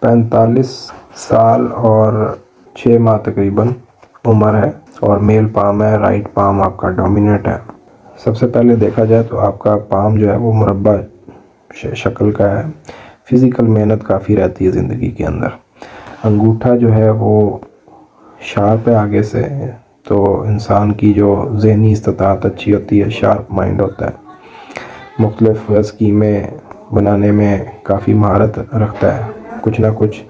45 साल और 6 माह तकरीबन उम्र है और मेल पाम है। राइट पाम आपका डोमिनेट है। सबसे पहले देखा जाए तो आपका पाम जो है वो मुरब्बा शक्ल का है। फिज़िकल मेहनत काफ़ी रहती है ज़िंदगी के अंदर। अंगूठा जो है वो शार्प है आगे से, तो इंसान की जो ज़हनी इस्तिताअत अच्छी होती है, शार्प माइंड होता है, मुख्तलिफ़ स्कीमें बनाने में काफ़ी महारत रखता है। कुछ ना कुछ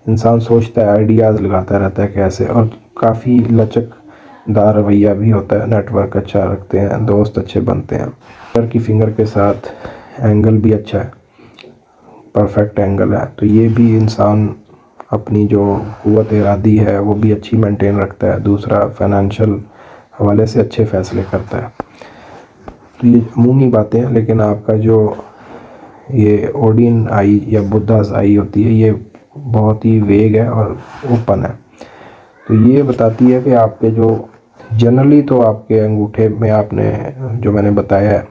इंसान सोचता है, आइडियाज़ लगाता रहता है कैसे, और काफ़ी लचकदार रवैया भी होता है। नेटवर्क अच्छा रखते हैं, दोस्त अच्छे बनते हैं। की फिंगर के साथ एंगल भी अच्छा है, परफेक्ट एंगल है, तो ये भी इंसान अपनी जो क़ुव्वत इरादी है वो भी अच्छी मेंटेन रखता है। दूसरा, फाइनेंशियल हवाले से अच्छे फ़ैसले करता है। तो ये अमूमी बातें हैं, लेकिन आपका जो ये ओडिन आई या बुद्धास आई होती है, ये बहुत ही वेग है और ओपन है। तो ये बताती है कि आपके जो जनरली तो आपके अंगूठे में आपने जो मैंने बताया है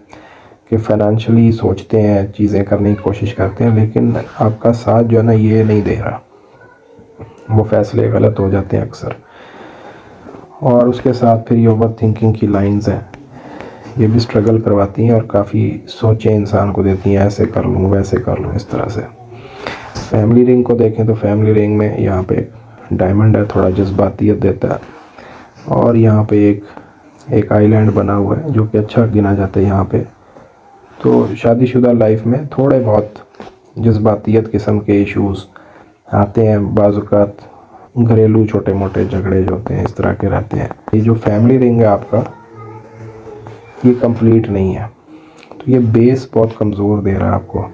कि फाइनेंशियली सोचते हैं, चीज़ें करने की कोशिश करते हैं, लेकिन आपका साथ जो है ना ये नहीं दे रहा, वो फ़ैसले गलत हो जाते हैं अक्सर। और उसके साथ फिर ये ओवर थिंकिंग की लाइंस हैं, ये भी स्ट्रगल करवाती हैं और काफ़ी सोचें इंसान को देती हैं, ऐसे कर लूँ वैसे कर लूँ इस तरह से। फैमिली रिंग को देखें तो फैमिली रिंग में यहाँ पे डायमंड है, थोड़ा जज्बातियत देता है, और यहाँ पे एक आइलैंड बना हुआ है जो कि अच्छा गिना जाता है यहाँ पे। तो शादीशुदा लाइफ में थोड़े बहुत जज्बातियत किस्म के इश्यूज़ आते हैं, बाज़-औक़ात घरेलू छोटे मोटे झगड़े जो होते हैं इस तरह के रहते हैं। ये जो फैमिली रिंग है आपका, ये कंप्लीट नहीं है, तो ये बेस बहुत कमज़ोर दे रहा है आपको।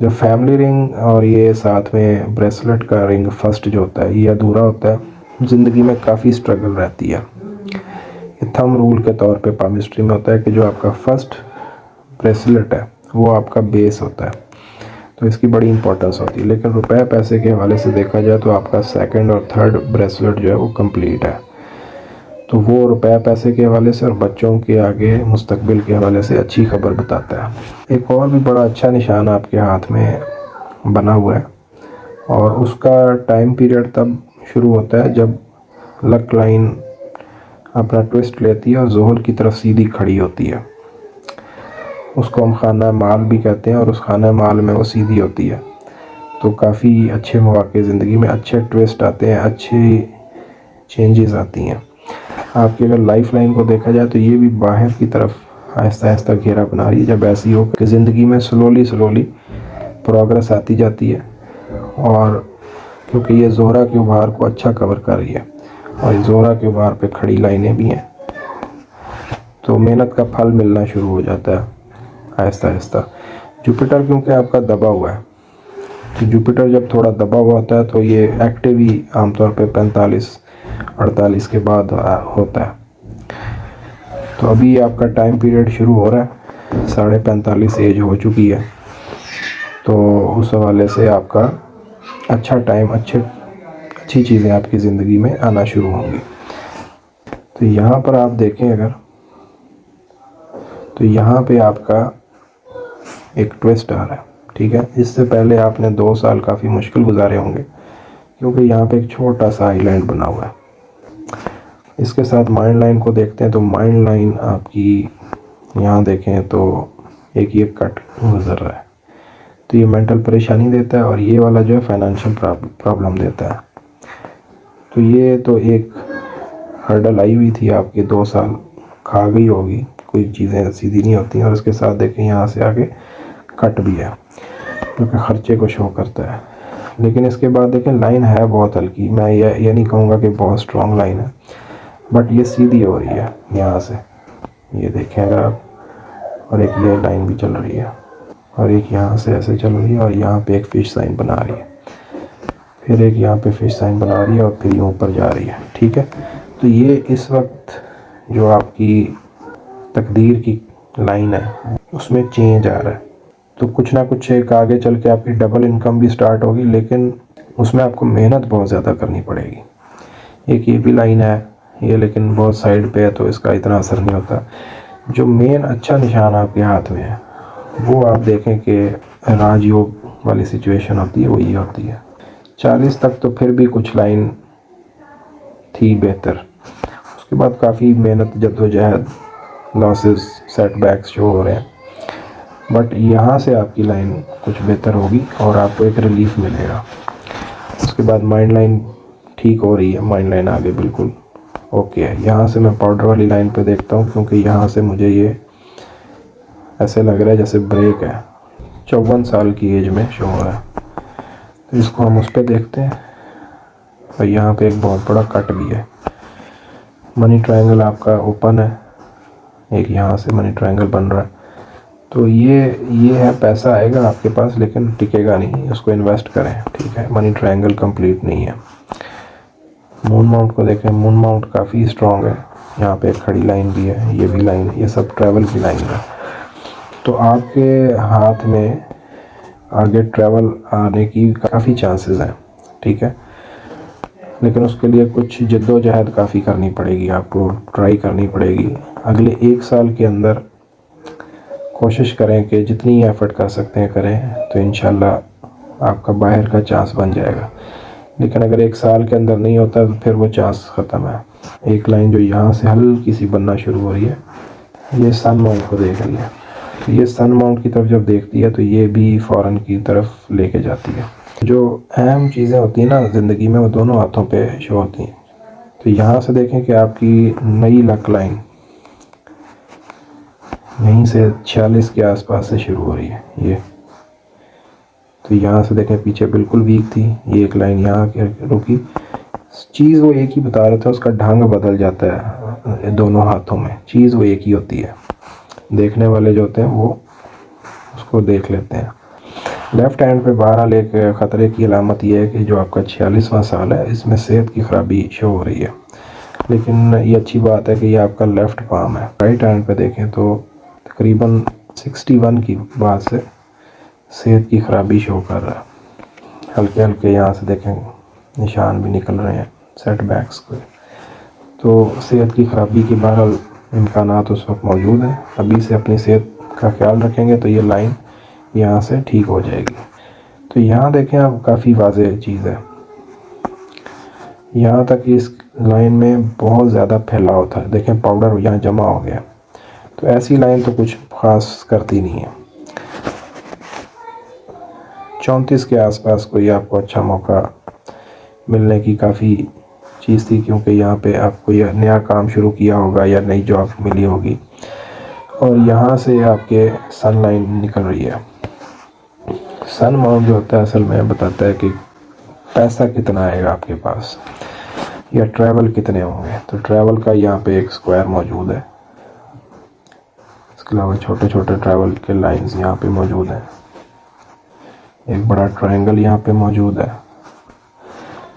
जो फैमिली रिंग और ये साथ में ब्रेसलेट का रिंग फर्स्ट जो होता है, ये अधूरा होता है। ज़िंदगी में काफ़ी स्ट्रगल रहती है। ये थंब रूल के तौर पे पामिस्ट्री में होता है कि जो आपका फर्स्ट ब्रेसलेट है वो आपका बेस होता है, तो इसकी बड़ी इंपॉर्टेंस होती है। लेकिन रुपए पैसे के हवाले से देखा जाए तो आपका सेकंड और थर्ड ब्रेसलेट जो है वो कंप्लीट है। तो वो रुपए पैसे के हवाले से और बच्चों के आगे मुस्तकबिल के हवाले से अच्छी खबर बताता है। एक और भी बड़ा अच्छा निशान आपके हाथ में बना हुआ है, और उसका टाइम पीरियड तब शुरू होता है जब लक लाइन अपना ट्विस्ट लेती है और ज़ोहर की तरफ सीधी खड़ी होती है। उसको हम खाना माल भी कहते हैं, और उस खाना माल में वो सीधी होती है। तो काफ़ी अच्छे मौके ज़िंदगी में, अच्छे ट्विस्ट आते हैं, अच्छी चेंजेस आती हैं। आपकी अगर लाइफ लाइन को देखा जाए तो ये भी बाहर की तरफ आहिस्ता आहिस्ता घेरा बना रही है। जब ऐसी हो कि ज़िंदगी में स्लोली प्रोग्रेस आती जाती है, और क्योंकि ये ज़ोहरा के उभार को अच्छा कवर कर रही है और ज़ोहरा के उभार पे खड़ी लाइनें भी हैं, तो मेहनत का फल मिलना शुरू हो जाता है आहिस्ता आहिस्ता। जुपिटर क्योंकि आपका दबा हुआ है, तो जुपिटर जब थोड़ा दबा हुआ होता है तो ये एक्टिव ही आमतौर पे 45-48 के बाद होता है। तो अभी आपका टाइम पीरियड शुरू हो रहा है, 45.5 एज हो चुकी है, तो उस हवाले से आपका अच्छा टाइम, अच्छी चीज़ें आपकी ज़िंदगी में आना शुरू होंगी। तो यहाँ पर आप देखें अगर, तो यहाँ पे आपका एक ट्विस्ट आ रहा है, ठीक है। इससे पहले आपने 2 साल काफ़ी मुश्किल गुजारे होंगे, क्योंकि यहाँ पे एक छोटा सा आइलैंड बना हुआ है। इसके साथ माइंड लाइन को देखते हैं, तो माइंड लाइन आपकी यहाँ देखें तो एक ये कट गुजर रहा है, तो ये मेंटल परेशानी देता है, और ये वाला जो है फाइनेंशियल प्रॉब्लम देता है। तो ये तो एक हर्डल आई हुई थी आपके, 2 साल खा गई होगी, कोई चीज़ें सीधी नहीं होती हैं। और उसके साथ देखें यहाँ से आगे कट भी है, क्योंकि ख़र्चे को शो करता है। लेकिन इसके बाद देखें लाइन है बहुत हल्की, मैं ये नहीं कहूँगा कि बहुत स्ट्रॉन्ग लाइन है, बट ये सीधी हो रही है यहाँ से, ये देखें अगर आप, और एक ये लाइन भी चल रही है, और एक यहाँ से ऐसे चल रही है, और यहाँ पे एक फिश साइन बना रही है, फिर एक यहाँ पे फिश साइन बना रही है, और फिर यूँ ऊपर जा रही है, ठीक है। तो ये इस वक्त जो आपकी तकदीर की लाइन है उसमें चेंज आ रहा है। तो कुछ ना कुछ एक आगे चल के आपकी डबल इनकम भी स्टार्ट होगी, लेकिन उसमें आपको मेहनत बहुत ज़्यादा करनी पड़ेगी। एक ये भी लाइन है ये, लेकिन बहुत साइड पे है तो इसका इतना असर नहीं होता। जो मेन अच्छा निशान आपके हाथ में है वो आप देखें कि राजयोग वाली सिचुएशन होती है, वही होती है। 40 तक तो फिर भी कुछ लाइन थी बेहतर, उसके बाद काफ़ी मेहनत, जद्दोजहद, लॉसेस, सेटबैक्स जो हो रहे हैं, बट यहाँ से आपकी लाइन कुछ बेहतर होगी और आपको एक रिलीफ मिलेगा। उसके बाद माइंड लाइन ठीक हो रही है, माइंड लाइन आगे बिल्कुल ओके है। यहाँ से मैं पाउडर वाली लाइन पे देखता हूँ, क्योंकि यहाँ से मुझे ये ऐसे लग रहा है जैसे ब्रेक है, 54 साल की एज में शो हो रहा है। तो इसको हम उस पर देखते हैं। और यहाँ पे एक बहुत बड़ा कट भी है। मनी ट्रायंगल आपका ओपन है, एक यहाँ से मनी ट्रायंगल बन रहा है। तो ये है, पैसा आएगा आपके पास लेकिन टिकेगा नहीं, उसको इन्वेस्ट करें, ठीक है। मनी ट्रायंगल कंप्लीट नहीं है। मून माउंट को देखें, मून माउंट काफ़ी स्ट्रॉन्ग है। यहाँ पे एक खड़ी लाइन भी है, ये भी लाइन, ये सब ट्रैवल की लाइन है। तो आपके हाथ में आगे ट्रैवल आने की काफ़ी चांसेस हैं, ठीक है। लेकिन उसके लिए कुछ जद्दोजहद काफ़ी करनी पड़ेगी, आपको ट्राई करनी पड़ेगी। अगले 1 साल के अंदर कोशिश करें कि जितनी एफर्ट कर सकते हैं करें, तो इंशाल्लाह आपका बाहर का चांस बन जाएगा। लेकिन अगर 1 साल के अंदर नहीं होता तो फिर वो चांस ख़त्म है। एक लाइन जो यहाँ से हल्की सी बनना शुरू हो रही है, ये सन माउंट को देख रही है। तो ये सन माउंट की तरफ जब देखती है तो ये भी फॉरेन की तरफ लेके जाती है। जो अहम चीज़ें होती हैं ना ज़िंदगी में, वो दोनों हाथों पे शो होती हैं। तो यहाँ से देखें कि आपकी नई लक लाइन यहीं से 46 के आसपास से शुरू हो रही है ये। तो यहाँ से देखें पीछे बिल्कुल वीक थी, ये एक लाइन यहाँ रुकी। चीज़ वो एक ही बता रहे थे, उसका ढंग बदल जाता है दोनों हाथों में, चीज़ वो एक ही होती है। देखने वाले जो होते हैं वो उसको देख लेते हैं। लेफ़्ट हैंड पे बहरहाल एक ख़तरे की अलामत ये है कि जो आपका 46वां साल है, इसमें सेहत की ख़राबी शो हो रही है। लेकिन ये अच्छी बात है कि ये आपका लेफ़्ट पाम है। राइट हैंड पे देखें तो तकरीबन 61 की बाद से सेहत की ख़राबी शो कर रहा है। हल्के हल्के यहाँ से देखें निशान भी निकल रहे हैं सेटबैक्स के। तो सेहत की ख़राबी के बहरहाल इम्कानात उस वक्त मौजूद हैं। अभी से अपनी सेहत का ख्याल रखेंगे तो ये लाइन यहाँ से ठीक हो जाएगी। तो यहाँ देखें आप, काफ़ी वाज़ेह चीज़ है। यहाँ तक इस लाइन में बहुत ज़्यादा फैलाव था, देखें पाउडर यहाँ जमा हो गया। तो ऐसी लाइन तो कुछ ख़ास करती नहीं है। 34 के आसपास कोई आपको अच्छा मौका मिलने की काफ़ी चीज़ थी, क्योंकि यहाँ पे आपको यह नया काम शुरू किया होगा या नई जॉब मिली होगी। और यहाँ से आपके सन लाइन निकल रही है। सन माउंट जो होता है असल में बताता है कि पैसा कितना आएगा आपके पास या ट्रैवल कितने होंगे। तो ट्रैवल का यहाँ पे एक स्क्वायर मौजूद है, इसके अलावा छोटे छोटे ट्रैवल के लाइंस यहाँ पे मौजूद हैं। एक बड़ा ट्रायंगल यहाँ पे मौजूद है।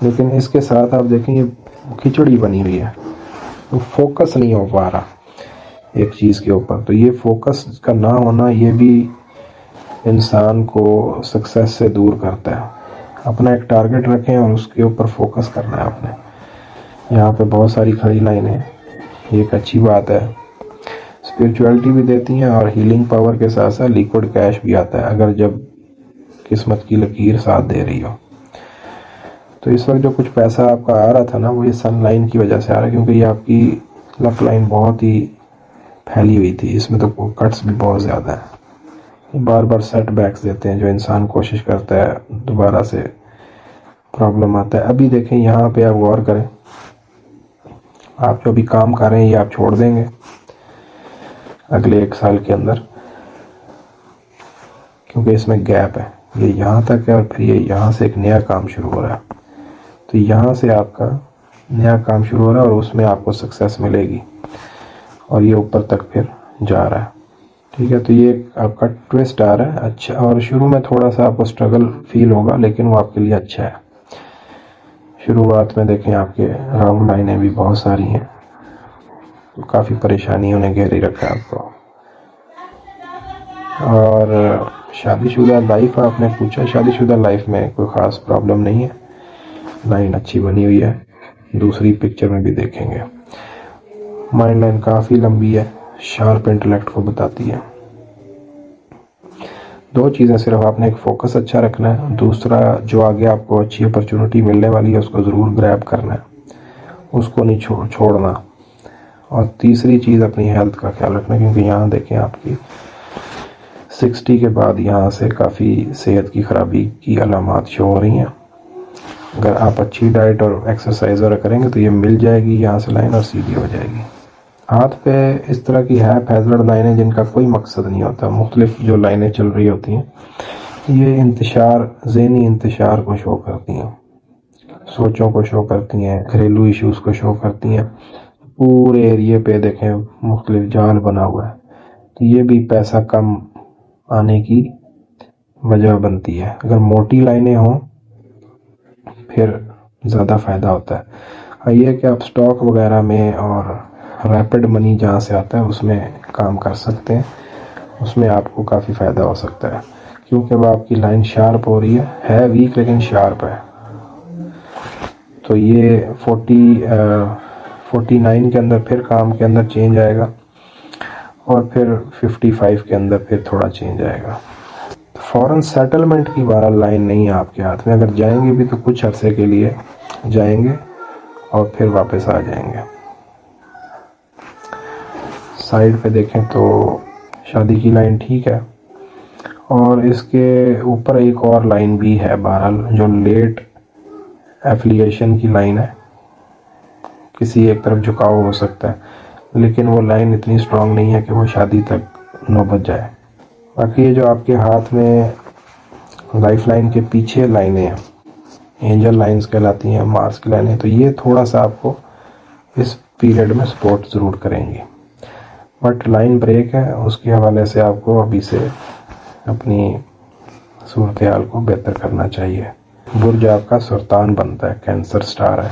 लेकिन इसके साथ आप देखें ये खिचड़ी बनी हुई है, तो फोकस नहीं हो पा रहा एक चीज़ के ऊपर। तो ये फोकस का ना होना ये भी इंसान को सक्सेस से दूर करता है। अपना एक टारगेट रखें और उसके ऊपर फोकस करना है आपने। यहाँ पे बहुत सारी खड़ी लाइनें हैं, ये एक अच्छी बात है। स्पिरिचुअलिटी भी देती हैं और हीलिंग पावर के साथ साथ लिक्विड कैश भी आता है, अगर जब किस्मत की लकीर साथ दे रही हो। तो इस वक्त जो कुछ पैसा आपका आ रहा था ना, वो ये सन लाइन की वजह से आ रहा है, क्योंकि ये आपकी लक लाइन बहुत ही फैली हुई थी। इसमें तो कट्स भी बहुत ज़्यादा हैं, बार बार सेटबैक्स देते हैं, जो इंसान कोशिश करता है दोबारा से प्रॉब्लम आता है। अभी देखें यहाँ पे आप गौर करें, आप जो भी काम कर रहे हैं ये आप छोड़ देंगे अगले 1 साल के अंदर, क्योंकि इसमें गैप है। ये यहाँ तक है और फिर ये यहाँ से एक नया काम शुरू हो रहा है। तो यहाँ से आपका नया काम शुरू हो रहा है और उसमें आपको सक्सेस मिलेगी और ये ऊपर तक फिर जा रहा है, ठीक है। तो ये आपका ट्विस्ट आ रहा है अच्छा, और शुरू में थोड़ा सा आपको स्ट्रगल फील होगा, लेकिन वो आपके लिए अच्छा है। शुरुआत में देखें आपके राउंड लाइनें भी बहुत सारी हैं, तो काफ़ी परेशानियों ने घेरे रखा है आपको। और शादीशुदा लाइफ आपने पूछा, शादीशुदा लाइफ में कोई ख़ास प्रॉब्लम नहीं है, लाइन अच्छी बनी हुई है। दूसरी पिक्चर में भी देखेंगे, माइंड लाइन काफ़ी लंबी है, शार्प इंटेलेक्ट को बताती है। दो चीज़ें सिर्फ आपने, एक फोकस अच्छा रखना है, दूसरा जो आगे आपको अच्छी अपॉर्चुनिटी मिलने वाली है उसको ज़रूर ग्रैब करना है, उसको नहीं छोड़ना। और तीसरी चीज़ अपनी हेल्थ का ख्याल रखना, क्योंकि यहाँ देखें आपकी 60 के बाद यहाँ से काफ़ी सेहत की ख़राबी की अलामात शो हो रही हैं। अगर आप अच्छी डाइट और एक्सरसाइज वगैरह करेंगे तो ये मिल जाएगी यहाँ से लाइन और सीधी हो जाएगी। हाथ पे इस तरह की है हैज़र्ड लाइनें जिनका कोई मकसद नहीं होता, मुख्तलिफ जो लाइनें चल रही होती हैं, ये इंतशार, ज़हनी इंतशार को शो करती हैं, सोचों को शो करती हैं, घरेलू इश्यूज़ को शो करती हैं। पूरे एरिए पे देखें मुख्तलिफ जाल बना हुआ है, तो ये भी पैसा कम आने की वजह बनती है। अगर मोटी लाइनें हों फिर ज़्यादा फ़ायदा होता है। ये कि आप स्टॉक वगैरह में और रैपिड मनी जहाँ से आता है उसमें काम कर सकते हैं, उसमें आपको काफ़ी फ़ायदा हो सकता है, क्योंकि अब आपकी लाइन शार्प हो रही है वीक लेकिन शार्प है। तो ये 49 के अंदर फिर काम के अंदर चेंज आएगा और फिर 55 के अंदर फिर थोड़ा चेंज आएगा। फॉरेन सेटलमेंट की बहरहाल लाइन नहीं है आपके हाथ में, अगर जाएंगे भी तो कुछ अरसे के लिए जाएंगे और फिर वापस आ जाएंगे। साइड पे देखें तो शादी की लाइन ठीक है, और इसके ऊपर एक और लाइन भी है बहरहाल जो लेट एफिलिएशन की लाइन है, किसी एक तरफ झुकाव हो सकता है, लेकिन वो लाइन इतनी स्ट्रांग नहीं है कि वो शादी तक नौबत जाए। बाकी ये जो आपके हाथ में लाइफ लाइन के पीछे लाइनें हैं, एंजल लाइंस कहलाती हैं, मार्स की लाइनें, तो ये थोड़ा सा आपको इस पीरियड में सपोर्ट ज़रूर करेंगी। बट लाइन ब्रेक है, उसके हवाले से आपको अभी से अपनी सूरत हाल को बेहतर करना चाहिए। बुर्ज आपका सुल्तान बनता है, कैंसर स्टार है।